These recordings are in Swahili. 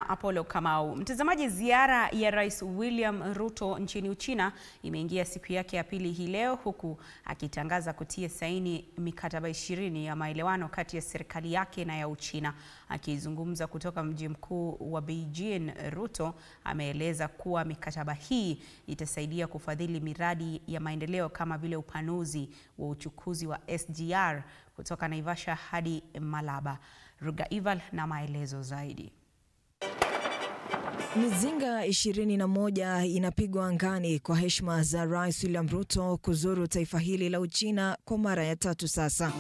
na Apollo Kamau. Mtazamaji, ziara ya Rais William Ruto nchini Uchina imeingia siku yake ya pili hii leo, huku akitangaza kutia saini mikataba 20 ya maelewano kati ya serikali yake na ya Uchina. Akizungumza kutoka mji mkuu wa Beijing, Ruto ameeleza kuwa mikataba hii itasaidia kufadhili miradi ya maendeleo kama vile upanuzi wa uchukuzi wa SGR kutoka Naivasha hadi Malaba. Rugaival na maelezo zaidi. Mizinga 21 inapigwa angani kwa heshima za Rais William Ruto kuzuru taifa hili la Uchina kwa mara ya 3 sasa.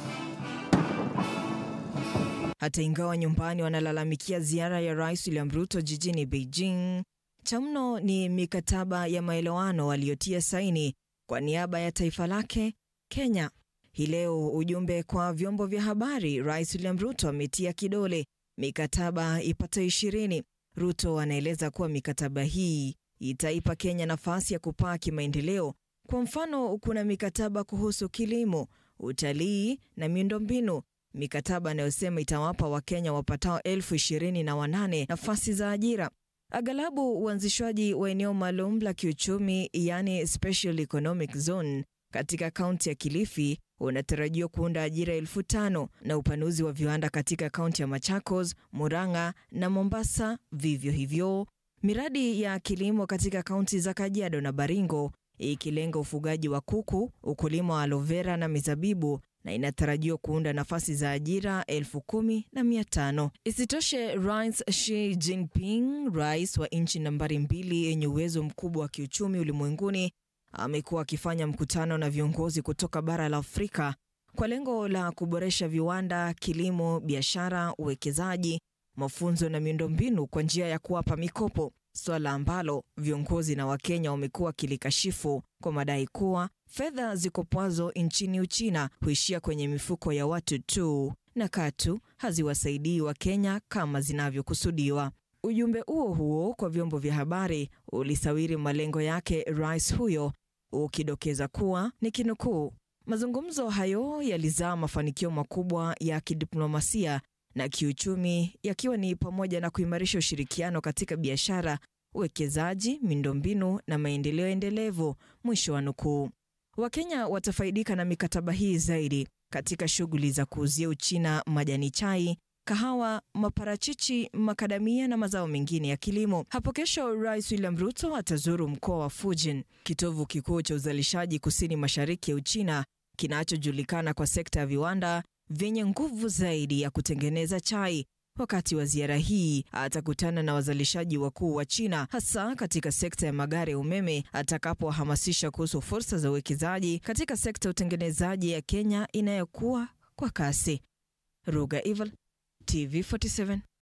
Hata ingawa nyumbani wanalalamikia ziara ya Rais William Ruto jijini Beijing, cha mno ni mikataba ya maelewano waliotia saini kwa niaba ya taifa lake, Kenya. Hii leo ujumbe kwa vyombo vya habari, Rais William Ruto ametia kidole mikataba ipata 20. Ruto anaeleza kuwa mikataba hii itaipa Kenya nafasi ya kupaa kimaendeleo. Kwa mfano, kuna mikataba kuhusu kilimo, utalii na miundombinu. Mikataba inayosema itawapa Wakenya wapatao 28,000 nafasi za ajira. Aghalabu uanzishwaji wa eneo maalum la kiuchumi, yani Special Economic Zone, katika kaunti ya Kilifi unatarajiwa kuunda ajira 5,000 na upanuzi wa viwanda katika kaunti ya Machakos, Murang'a na Mombasa vivyo hivyo. Miradi ya kilimo katika kaunti za Kajiado na Baringo ikilenga ufugaji wa kuku, ukulima wa aloe vera na mizabibu, na inatarajiwa kuunda nafasi za ajira 10,500. Isitoshe, Rais Xi Jinping, rais wa nchi nambari 2 yenye uwezo mkubwa wa kiuchumi ulimwenguni, amekuwa akifanya mkutano na viongozi kutoka bara la Afrika kwa lengo la kuboresha viwanda, kilimo, biashara, uwekezaji, mafunzo na miundombinu kwa njia ya kuwapa mikopo, swala ambalo viongozi na Wakenya wamekuwa kilikashifu kwa madai kuwa fedha zikopwazo nchini Uchina huishia kwenye mifuko ya watu tu na katu haziwasaidii Wakenya kama zinavyokusudiwa. Ujumbe huo kwa vyombo vya habari ulisawiri malengo yake rais huyo, ukidokeza kuwa ni kinukuu, mazungumzo hayo yalizaa mafanikio makubwa ya kidiplomasia na kiuchumi, yakiwa ni pamoja na kuimarisha ushirikiano katika biashara, uwekezaji, miundombinu na maendeleo endelevu, mwisho wa nukuu. Wakenya watafaidika na mikataba hii zaidi katika shughuli za kuuzia Uchina majani chai, kahawa, maparachichi, makadamia na mazao mengine ya kilimo. Hapo kesho Rais William Ruto atazuru mkoa wa Fujian, kitovu kikuu cha uzalishaji kusini mashariki ya Uchina, kinachojulikana kwa sekta ya viwanda vyenye nguvu zaidi ya kutengeneza chai. Wakati wa ziara hii atakutana na wazalishaji wakuu wa China, hasa katika sekta ya magari ya umeme, atakapohamasisha kuhusu fursa za uwekezaji katika sekta ya utengenezaji ya Kenya inayokuwa kwa kasi. Rugaival, TV47.